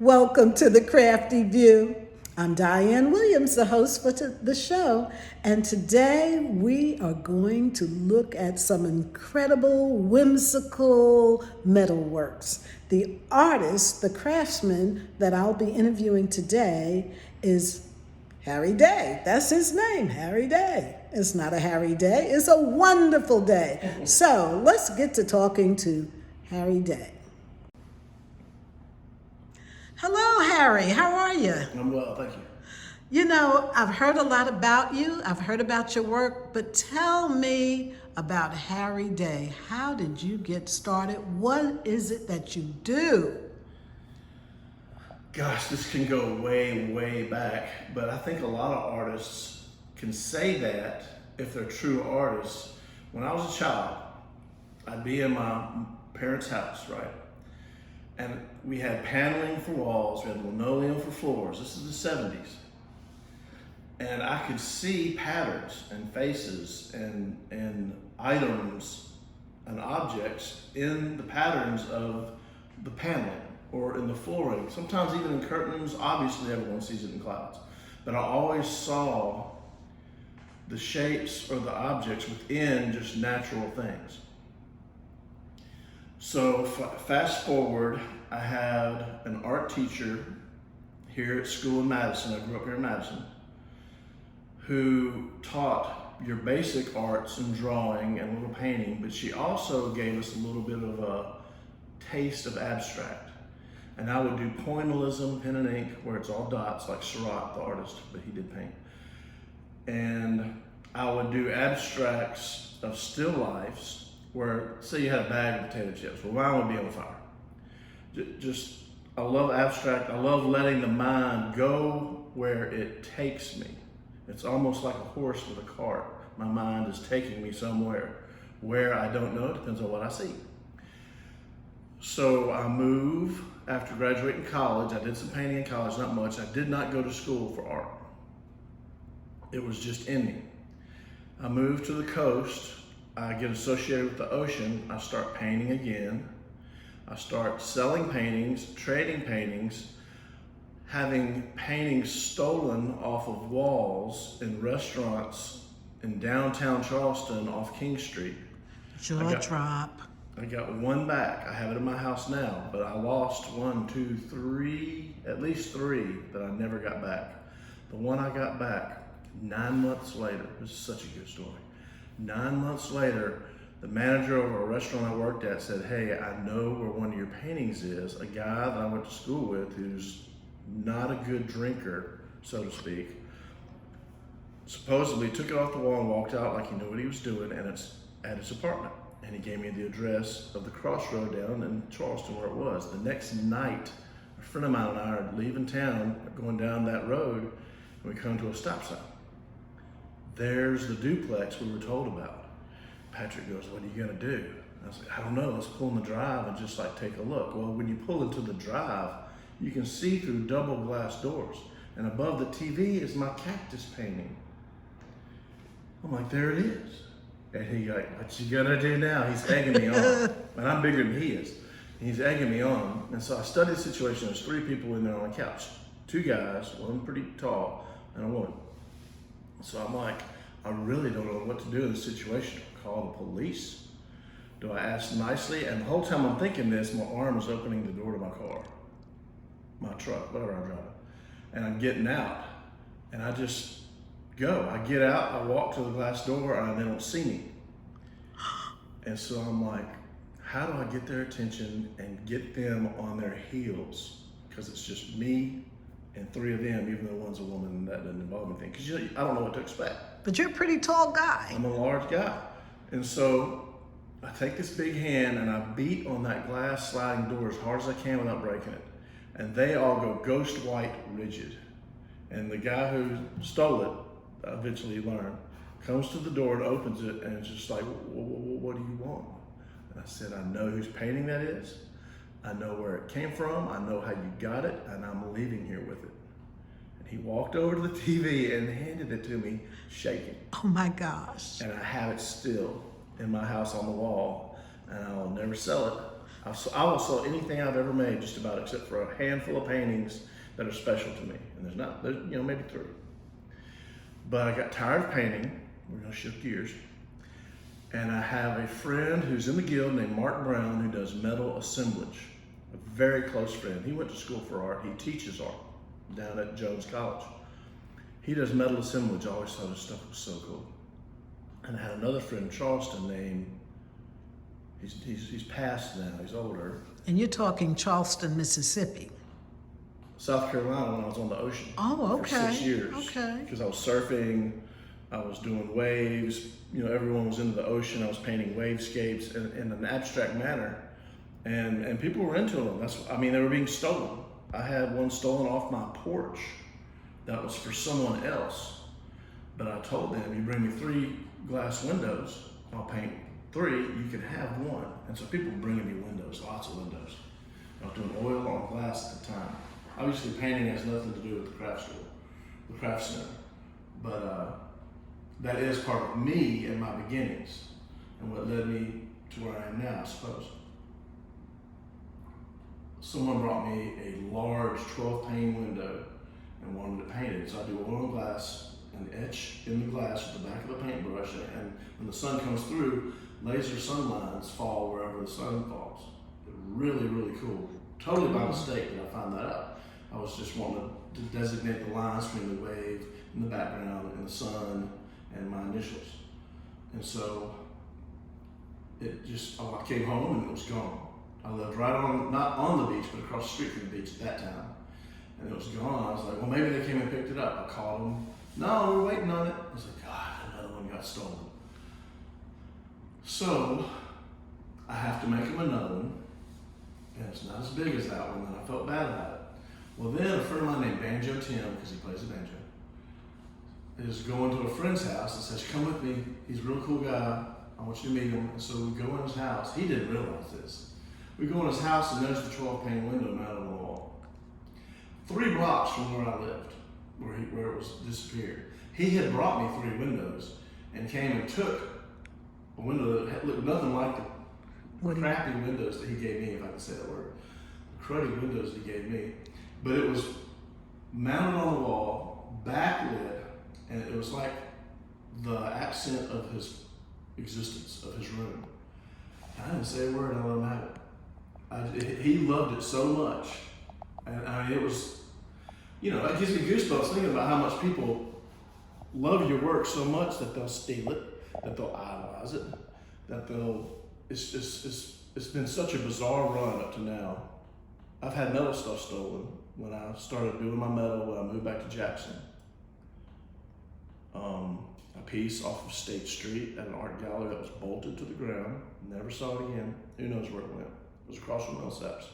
Welcome to the Crafty View. I'm Diane Williams, the host for the show, and today we are going to look at some incredible, whimsical metalworks. The artist, the craftsman that I'll be interviewing today is Harry Day. That's his name, Harry Day. It's not a Harry Day, it's a wonderful day. So let's get to talking to Harry Day. Hello, Harry. How are you? I'm well, thank you. You know, I've heard a lot about you. I've heard about your work, but tell me about Harry Day. How did you get started? What is it that you do? Gosh, this can go way, way back, but I think a lot of artists can say that if they're true artists. When I was a child, I'd be in my parents' house, right? And we had paneling for walls, we had linoleum for floors. This is the 70s. And I could see patterns and faces and items and objects in the patterns of the paneling or in the flooring. Sometimes even in curtains. Obviously everyone sees it in clouds. But I always saw the shapes or the objects within just natural things. So fast forward, I had an art teacher here at school in Madison. I grew up here in Madison, who taught your basic arts and drawing and a little painting, but she also gave us a little bit of a taste of abstract. And I would do pointillism, pen and ink, where it's all dots, like Seurat, the artist, but he did paint. And I would do abstracts of still lifes, where, say you had a bag of potato chips, well, mine would be on fire. I love abstract. I love letting the mind go where it takes me. It's almost like a horse with a cart. My mind is taking me somewhere. Where, I don't know, it depends on what I see. So I moved after graduating college. I did some painting in college, not much. I did not go to school for art. It was just in me. I moved to the coast. I get associated with the ocean. I start painting again. I start selling paintings, trading paintings, having paintings stolen off of walls in restaurants in downtown Charleston off King Street. Jaw drop. I got one back. I have it in my house now, but I lost at least three that I never got back. The one I got back 9 months later, this is such a good story. 9 months later, the manager of a restaurant I worked at said, "Hey, I know where one of your paintings is." A guy that I went to school with who's not a good drinker, so to speak, supposedly took it off the wall and walked out like he knew what he was doing, and it's at his apartment. And he gave me the address of the crossroad down in Charleston where it was. The next night, a friend of mine and I are leaving town, going down that road, and we come to a stop sign. There's the duplex we were told about. Patrick goes, "What are you gonna do?" I was like, "I don't know, let's pull in the drive and just like take a look." Well, when you pull into the drive, you can see through double glass doors. And above the TV is my cactus painting. I'm like, "There it is." And he like, "What you gonna do now?" He's egging me on. And I'm bigger than he is. He's egging me on. And so I studied the situation. There's 3 people in there on a couch. 2 guys, one pretty tall, and a woman. So I'm like, I really don't know what to do in this situation. Call the police? Do I ask nicely? And the whole time I'm thinking this, my arm is opening the door to my car, my truck, whatever I'm driving. And I'm getting out, and I just go. I get out, I walk to the glass door, and they don't see me. And so I'm like, how do I get their attention and get them on their heels? Because it's just me and 3 of them, even though one's a woman, and that doesn't involve anything. Because I don't know what to expect. But you're a pretty tall guy. I'm a large guy. And so I take this big hand and I beat on that glass sliding door as hard as I can without breaking it. And they all go ghost white rigid. And the guy who stole it, I eventually learned, comes to the door and opens it, and it's just like, "What do you want?" And I said, "I know whose painting that is. I know where it came from. I know how you got it, and I'm leaving here with it." And he walked over to the TV and handed it to me, shaking. Oh my gosh. And I have it still in my house on the wall, and I'll never sell it. I will sell anything I've ever made, just about, except for a handful of paintings that are special to me. And there's maybe 3. But I got tired of painting. We're gonna shift gears. And I have a friend who's in the guild named Mark Brown who does metal assemblage. A very close friend. He went to school for art. He teaches art down at Jones College. He does metal assemblage. I always thought his stuff was so cool. And I had another friend in Charleston named, he's passed now, he's older. And you're talking Charleston, Mississippi. South Carolina, when I was on the ocean. Oh, okay. For 6 years. Okay. Because I was surfing, I was doing waves, everyone was into the ocean. I was painting wavescapes in an abstract manner. And people were into them. They were being stolen. I had one stolen off my porch that was for someone else. But I told them, you bring me 3 glass windows, I'll paint 3, you can have 1. And so people were bringing me windows, lots of windows. I was doing oil on glass at the time. Obviously painting has nothing to do with the craft school, the Craftsmen. But that is part of me and my beginnings and what led me to where I am now, I suppose. Someone brought me a large 12-pane window and wanted it painted. So I do oil and glass and etch in the glass with the back of the paintbrush, and when the sun comes through, laser sun lines fall wherever the sun falls. Really, really cool. Totally by mistake did I find that out. I was just wanting to designate the lines between the wave in the background and the sun and my initials. And so I came home and it was gone. I lived right on, not on the beach, but across the street from the beach at that time. And it was gone. I was like, well, maybe they came and picked it up. I called them. No, we're waiting on it. I was like, God, another one got stolen. So I have to make them another one. And it's not as big as that one, and I felt bad about it. Well, then a friend of mine named Banjo Tim, because he plays the banjo, is going to a friend's house and says, come with me. He's a real cool guy. I want you to meet him. And so we go in his house. He didn't realize this. We go in his house and there's the 12-pane window mounted on the wall. 3 blocks from where I lived, where it was disappeared. He had brought me 3 windows and came and took a window that looked nothing like the crappy windows that he gave me, if I can say that word. The cruddy windows he gave me. But it was mounted on the wall, backlit, and it was like the accent of his existence, of his room. I didn't say a word, I let him have it. He loved it so much. And it was, it gives me goosebumps thinking about how much people love your work so much that they'll steal it, that they'll idolize it, that it's been such a bizarre run up to now. I've had metal stuff stolen when I started doing my metal when I moved back to Jackson. A piece off of State Street at an art gallery that was bolted to the ground. Never saw it again. Who knows where it went. It was across from Millsaps.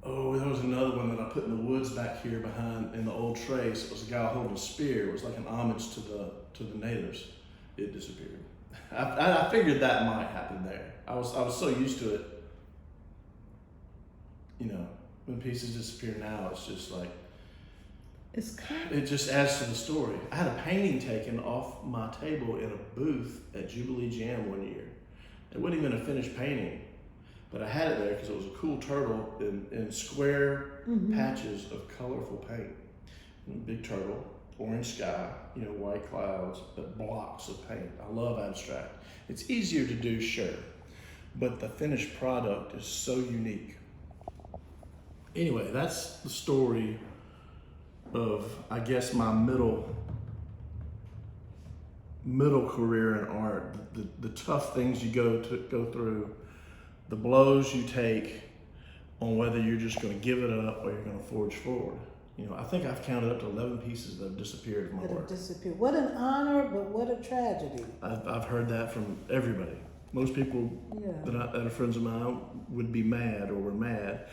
Oh, there was another one that I put in the woods back here behind in the old trace. It was a guy holding a spear. It was like an homage to the natives. It disappeared. I figured that might happen there. I was so used to it. When pieces disappear now, it's just like, it just adds to the story. I had a painting taken off my table in a booth at Jubilee Jam one year. It wasn't even a finished painting, but I had it there because it was a cool turtle in square patches of colorful paint. Big turtle, orange sky, white clouds, but blocks of paint. I love abstract. It's easier to do, sure, but the finished product is so unique. Anyway, that's the story of, I guess, my middle career in art. The tough things you go through, the blows you take on whether you're just going to give it up or you're going to forge forward. I think I've counted up to 11 pieces that have disappeared from my work. Disappeared. What an honor, but what a tragedy. I've heard that from everybody. Most people that are friends of mine would be mad or were mad.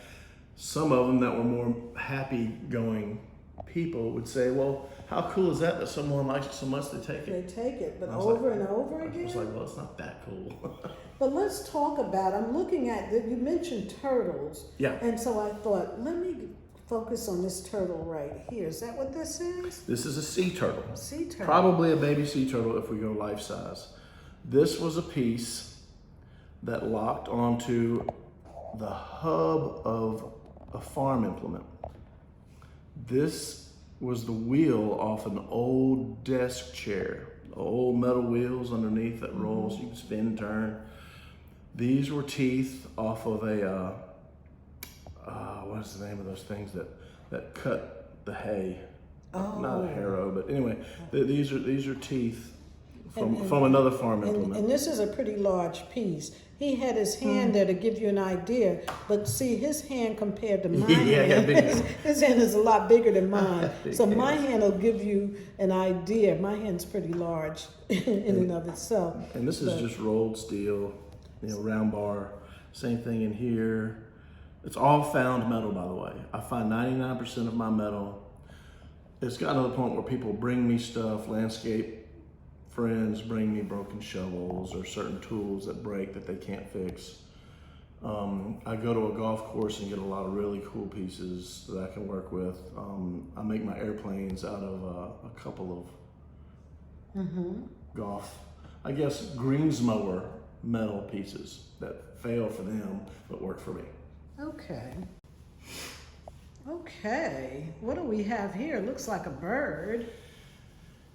Some of them that were more happy-going people would say, well, how cool is that someone likes it so much they take it? They take it, but over and over again? I was like, well, it's not that cool. But let's talk about, I'm looking at, you mentioned turtles. Yeah. And so I thought, let me focus on this turtle right here. Is that what this is? This is a sea turtle. Sea turtle. Probably a baby sea turtle if we go life size. This was a piece that locked onto the hub of a farm implement. This was the wheel off an old desk chair, old metal wheels underneath that rolls, you can spin and turn. These were teeth off of a, what is the name of those things that cut the hay? Oh. Not a harrow, but anyway, these are teeth from another farm implement. And this is a pretty large piece. He had his hand there to give you an idea, but see, his hand compared to mine, his hand is a lot bigger than mine. So my hand will give you an idea. My hand's pretty large in and of itself. And this is just rolled steel, round bar. Same thing in here. It's all found metal, by the way. I find 99% of my metal. It's gotten to the point where people bring me stuff, landscape friends bring me broken shovels or certain tools that break that they can't fix. I go to a golf course and get a lot of really cool pieces that I can work with. I make my airplanes out of a couple of golf, I guess, greens mower metal pieces that fail for them but work for me. Okay, what do we have here? Looks like a bird.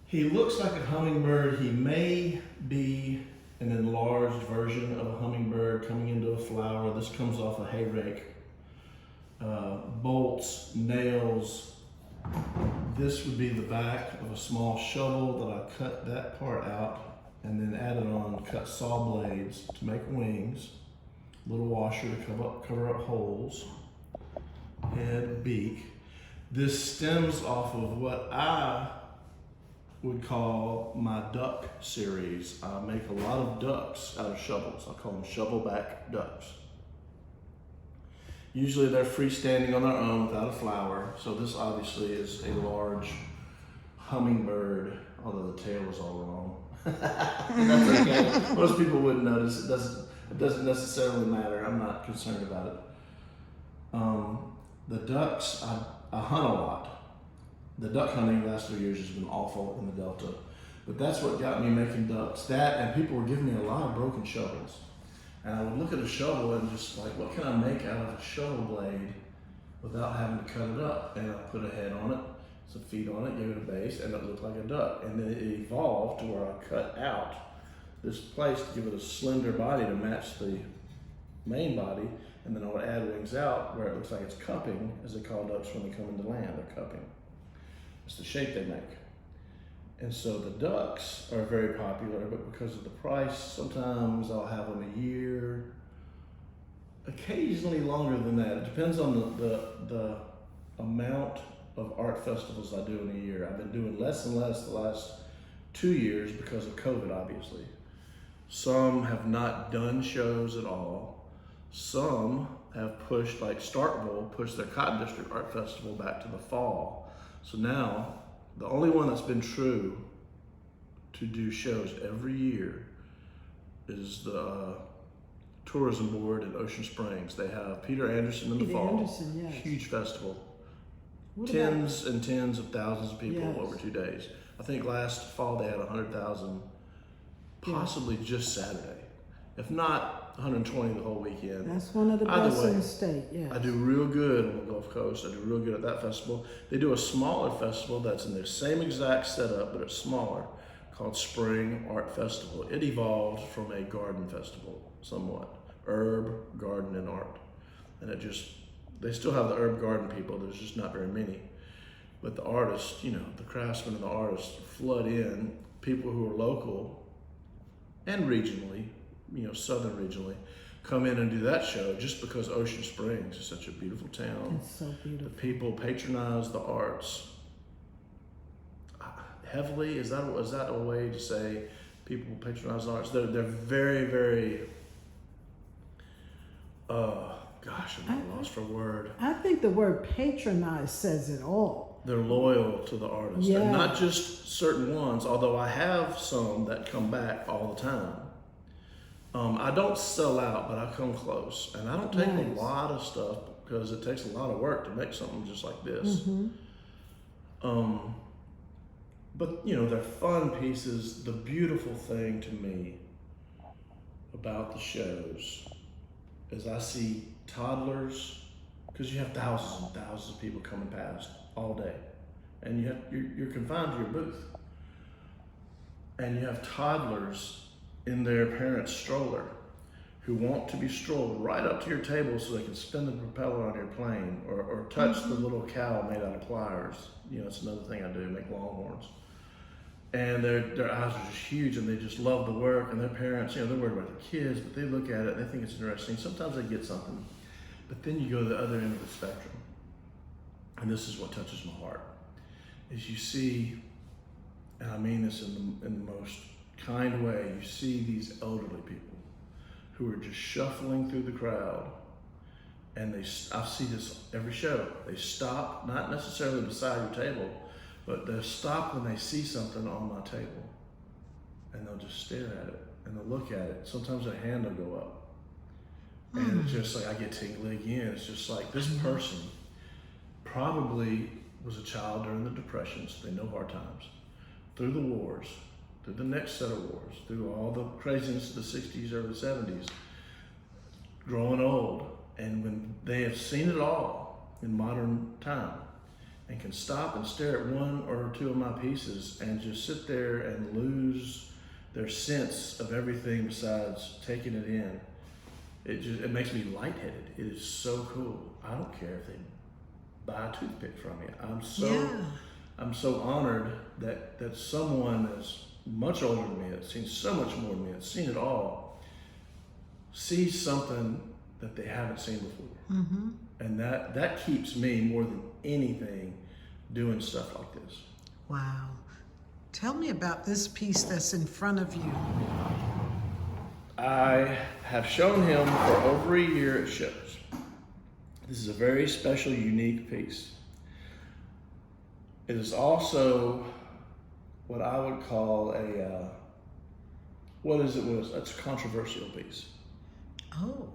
He looks like a hummingbird. He may be an enlarged version of a hummingbird coming into a flower. This comes off a hay rake. Bolts, nails. This would be the back of a small shovel that I cut that part out and then added on cut saw blades to make wings. Little washer to cover up holes. Head, beak. This stems off of what I would call my duck series. I make a lot of ducks out of shovels. I call them shovel-back ducks. Usually they're freestanding on their own without a flower. So this obviously is a large hummingbird, although the tail is all wrong. That's okay. Most people wouldn't notice. It doesn't necessarily matter. I'm not concerned about it. The ducks, I hunt a lot. The duck hunting the last 3 years has been awful in the Delta, but that's what got me making ducks. That, and people were giving me a lot of broken shovels. And I would look at a shovel and just like, what can I make out of a shovel blade without having to cut it up? And I put a head on it, some feet on it, gave it a base, and it looked like a duck. And then it evolved to where I cut out this place to give it a slender body to match the main body, and then I would add wings out where it looks like it's cupping, as they call ducks when they come into land, they're cupping. It's the shape they make. And so the ducks are very popular, but because of the price, sometimes I'll have them a year, occasionally longer than that. It depends on the amount of art festivals I do in a year. I've been doing less and less the last 2 years because of COVID, obviously. Some have not done shows at all. Some have pushed, like Starkville, pushed their Cotton District Art Festival back to the fall. So now, the only one that's been true to do shows every year is the tourism board in Ocean Springs. They have Peter Anderson in the fall. Anderson, yes. Huge festival. What Tens and tens of thousands of people Yes. over 2 days. I think last fall they had 100,000, possibly just Saturday. If not, 120 the whole weekend. That's one of the Either best way, in the state, yes. I do real good on the Gulf Coast. I do real good at that festival. They do a smaller festival that's in their same exact setup, but it's smaller, called Spring Art Festival. It evolved from a garden festival, somewhat. Herb, garden, and art. And it just, they still have the herb garden people, there's just not very many. But the artists, you know, the craftsmen and the artists flood in, people who are local and regionally, you know, southern regionally, come in and do that show just because Ocean Springs is such a beautiful town. It's so beautiful. The people patronize the arts heavily. Is that a way to say people patronize the arts? They're very, very, gosh, I'm lost for a word. I think the word patronize says it all. They're loyal to the artist. Yeah. And not just certain ones, although I have some that come back all the time. I don't sell out, but I come close. And I don't take Nice. a lot of stuff because it takes a lot of work to make something just like this. But you know, they're fun pieces. The beautiful thing to me about the shows is I see toddlers, because you have thousands and thousands of people coming past all day, and you're confined to your booth, and you have toddlers in their parents' stroller who want to be strolled right up to your table so they can spin the propeller on your plane, or touch the little cow made out of pliers. You know, it's another thing I do, make longhorns. And their eyes are just huge, and they just love the work, and their parents, you know, they're worried about their kids, but they look at it and they think it's interesting. Sometimes they get something, but then you go to the other end of the spectrum, and this is what touches my heart, is you see, and I mean this in the most kind way, you see these elderly people who are just shuffling through the crowd, and I see this every show. They stop, not necessarily beside your table, but they'll stop when they see something on my table, and they'll just stare at it, and they'll look at it. Sometimes their hand will go up, and it's just like, I get tingly again. It's just like, this person probably was a child during the Depressions. They know hard times, through the wars, through the next set of wars, through all the craziness of the 60s, early 70s, growing old. And when they have seen it all in modern time, and can stop and stare at one or two of my pieces and just sit there and lose their sense of everything besides taking it in, it makes me lightheaded. It is so cool. I don't care if they buy a toothpick from you. I'm so honored that someone that's much older than me, that's seen so much more than me, that's seen it all, sees something that they haven't seen before. And that keeps me more than anything doing stuff like this. Wow. Tell me about this piece that's in front of you. I have shown him for over a year at shows. This is a very special, unique piece. It is also what I would call it's a controversial piece. Oh.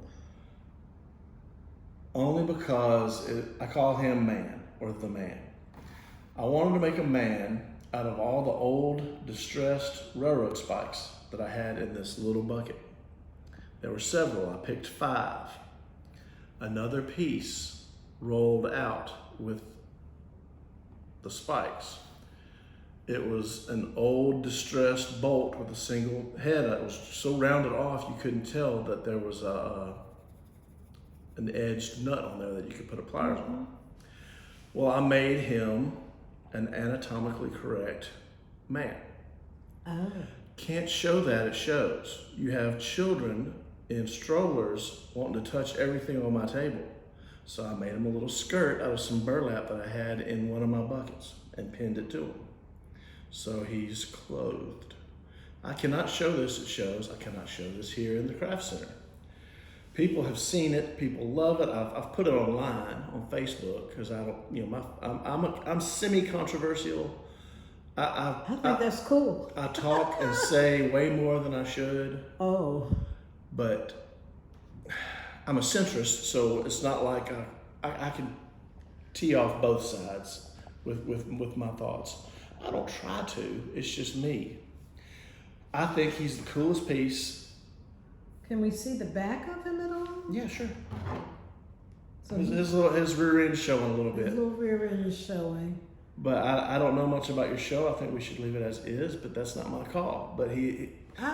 Only because I call him Man, or the Man. I wanted to make a man out of all the old, distressed railroad spikes that I had in this little bucket. There were several, I picked 5. Another piece rolled out with the spikes. It was an old, distressed bolt with a single head. It was so rounded off you couldn't tell that there was an edged nut on there that you could put a pliers on. Well, I made him an anatomically correct man. Oh. Can't show that at shows. You have children in strollers wanting to touch everything on my table. So I made him a little skirt out of some burlap that I had in one of my buckets and pinned it to him. So he's clothed. I cannot show this at shows. I cannot show this here in the Craft Center. People have seen it. People love it. I've put it online on Facebook because I don't, you know, I'm semi-controversial. I think that's cool. I talk and say way more than I should. Oh. But I'm a centrist, so it's not like I can tee off both sides with my thoughts. I don't try to. It's just me. I think he's the coolest piece. Can we see the back of him at all? Yeah, sure. So His rear end showing a little bit. His little rear end is showing. But I don't know much about your show. I think we should leave it as is, but that's not my call. But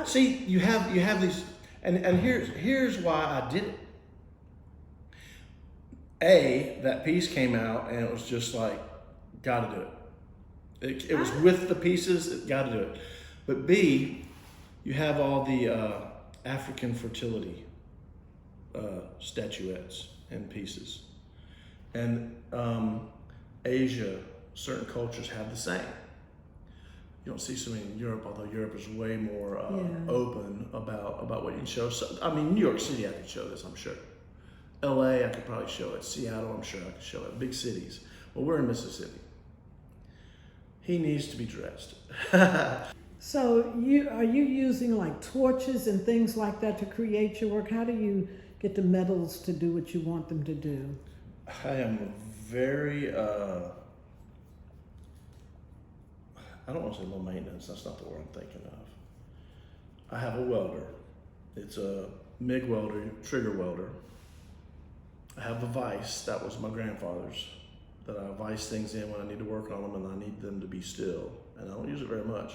see, you have these, and here's why I did it. That piece came out and it was just like, gotta do it. It was with the pieces, gotta do it. But B, you have all the African fertility statuettes and pieces. And Asia, certain cultures have the same. You don't see so many in Europe, although Europe is way more open about what you can show. So, I mean, New York City, I could show this, I'm sure. LA, I could probably show it. Seattle, I'm sure I could show it. Big cities. Well, we're in Mississippi. He needs to be dressed. So are you using like torches and things like that to create your work? How do you get the metals to do what you want them to do? I am very, I don't want to say low maintenance, that's not the word I'm thinking of. I have a welder It's a MIG welder, trigger welder. I have a vise, that was my grandfather's, that I vise things in when I need to work on them and I need them to be still, and I don't use it very much.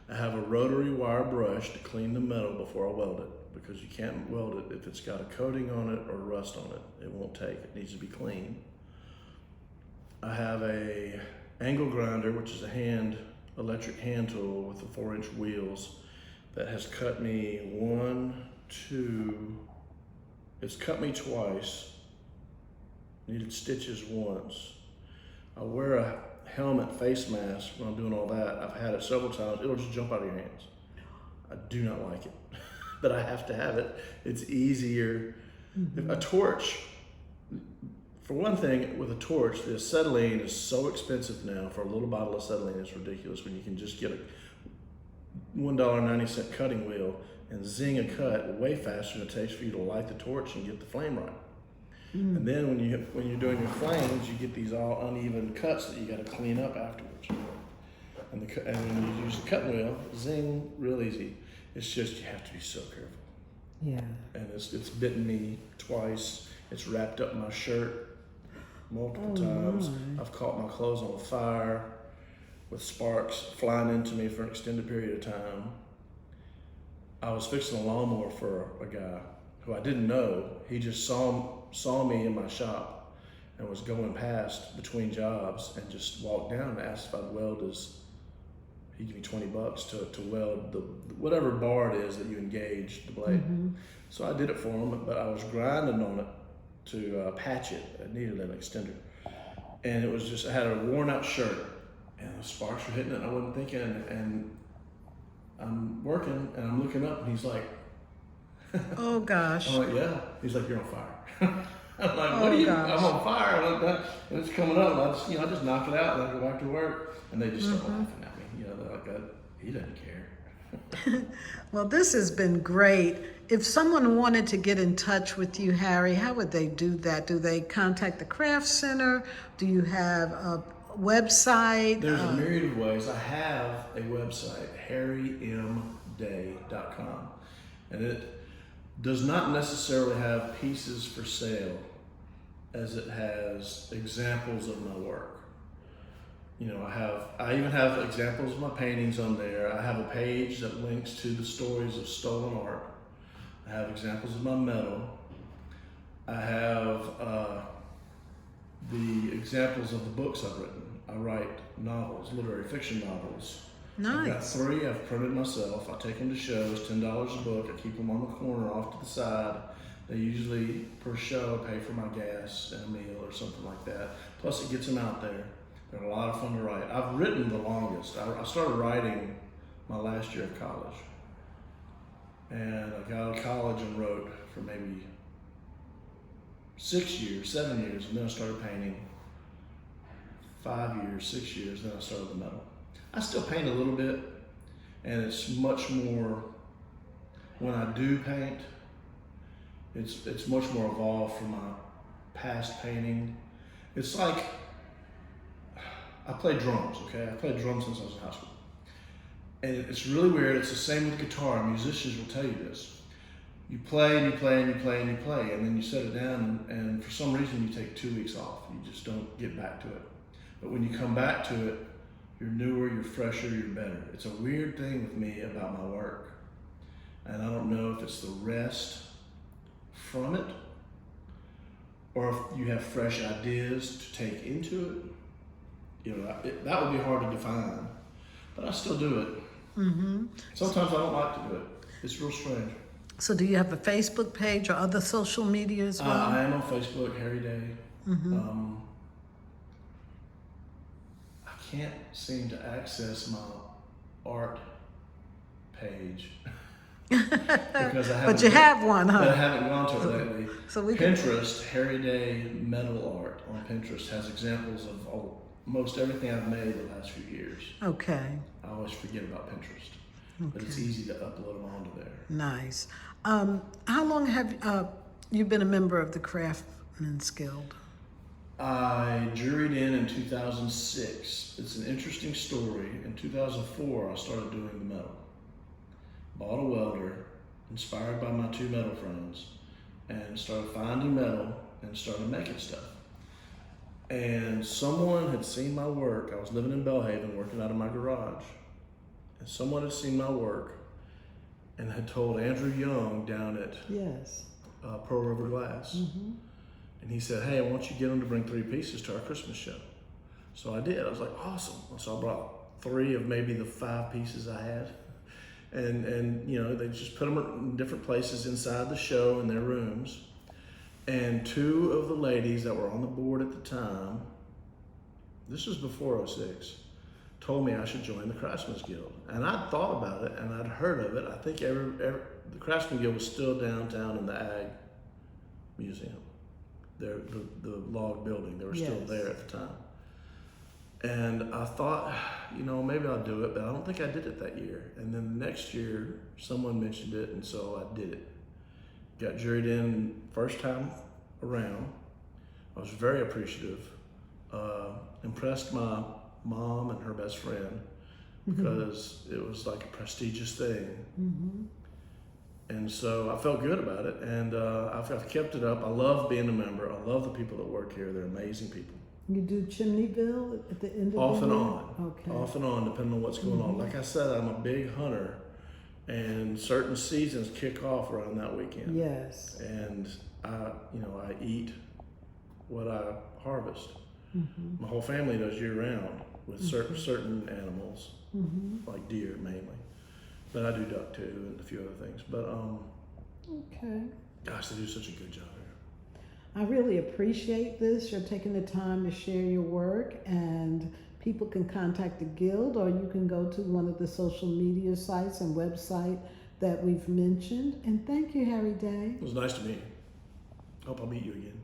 I have a rotary wire brush to clean the metal before I weld it, because you can't weld it if it's got a coating on it or rust on it. It won't take, it needs to be clean. I have a angle grinder, which is a electric hand tool with the 4-inch wheels that has cut me it's cut me twice, needed stitches once. I wear a helmet face mask when I'm doing all that. I've had it several times. It'll just jump out of your hands. I do not like it, but I have to have it. It's easier. A torch, for one thing, with a torch, the acetylene is so expensive now. For a little bottle of acetylene, it's ridiculous when you can just get a $1.90 cutting wheel and zing a cut way faster than it takes for you to light the torch and get the flame right. And then when you're doing your flames, you get these all uneven cuts that you got to clean up afterwards. And when you use the cutting wheel, zing, real easy. It's just you have to be so careful. Yeah. And it's bitten me twice. It's wrapped up my shirt multiple times. My. I've caught my clothes on fire with sparks flying into me for an extended period of time. I was fixing a lawnmower for a guy who I didn't know. He just saw me in my shop and was going past between jobs and just walked down and asked if I'd weld he'd give me $20 to weld the whatever bar it is that you engage the blade. So I did it for him, but I was grinding on it to patch it. I needed an extender. And it was just, I had a worn out shirt and the sparks were hitting it and I wasn't thinking, and I'm working and I'm looking up and he's like, Oh gosh. I'm like, yeah. He's like, you're on fire. I'm like, Oh, what are you? gosh. I'm on fire. And it's coming up. And I just knock it out and I go back to work. And they just start laughing at me. They're like, he doesn't care. Well, this has been great. If someone wanted to get in touch with you, Harry, how would they do that? Do they contact the Craft Center? Do you have a website? There's a myriad of ways. I have a website, harrymday.com. And it does not necessarily have pieces for sale as it has examples of my work. I even have examples of my paintings on there. I have a page that links to the stories of stolen art. I have examples of my metal. I have the examples of the books I've written. I write novels, literary fiction novels. Nice. I've got 3 I've printed myself. I take them to shows, $10 a book. I keep them on the corner off to the side. They usually, per show, pay for my gas and a meal or something like that. Plus it gets them out there. They're a lot of fun to write. I've written the longest. I started writing my last year of college. And I got out of college and wrote for maybe 6 years, 7 years, and then I started painting. 5 years, 6 years, then I started the metal. I still paint a little bit, and it's much more, when I do paint, it's much more evolved from my past painting. It's like, I play drums, okay? I played drums since I was in high school. And it's really weird, it's the same with guitar. Musicians will tell you this. You play and you play and you play and you play, and then you set it down, and for some reason you take 2 weeks off. You just don't get back to it. But when you come back to it, you're newer, you're fresher, you're better. It's a weird thing with me about my work. And I don't know if it's the rest from it, or if you have fresh ideas to take into it. That would be hard to define, but I still do it. Sometimes I don't like to do it. It's real strange. So do you have a Facebook page or other social media as well? I am on Facebook, Harry Day. I can't seem to access my art page because I haven't. But you have one, huh? But I haven't gone to it lately. So we Pinterest, Harry Day Metal Art on Pinterest has examples of most everything I've made the last few years. Okay. I always forget about Pinterest, but it's easy to upload them onto there. Nice. How long have you been a member of the Craftsmen's Guild? I juried in 2006. It's an interesting story. In 2004, I started doing the metal. Bought a welder, inspired by my two metal friends, and started finding metal and started making stuff. And someone had seen my work. I was living in Belhaven, working out of my garage. And someone had seen my work and had told Andrew Young down at Yes. Pearl River Glass. And he said, hey, I want you to get them to bring 3 pieces to our Christmas show. So I did. I was like, awesome. So I brought 3 of maybe the 5 pieces I had. And you know, they just put them in different places inside the show in their rooms. And 2 of the ladies that were on the board at the time, this was before '06, told me I should join the Craftsmen's Guild. And I'd thought about it and I'd heard of it. I think the Craftsman Guild was still downtown in the Ag Museum, the log building. They were still there at the time. And I thought, you know, maybe I'll do it, but I don't think I did it that year. And then the next year, someone mentioned it, and so I did it. Got juried in first time around. I was very appreciative. Impressed my mom and her best friend because it was like a prestigious thing. And so I felt good about it, and I've kept it up. I love being a member. I love the people that work here. They're amazing people. You do Chimneyville at the end of Off the and year? on. Okay. Off and on, depending on what's going on. Like I said, I'm a big hunter, and certain seasons kick off around that weekend. Yes. And I eat what I harvest. My whole family does year round with certain animals, like deer mainly. But I do duck too and a few other things. But Okay. gosh, they do such a good job here. I really appreciate this. You're taking the time to share your work, and people can contact the Guild, or you can go to one of the social media sites and website that we've mentioned. And thank you, Harry Day. It was nice to meet you. Hope I'll meet you again.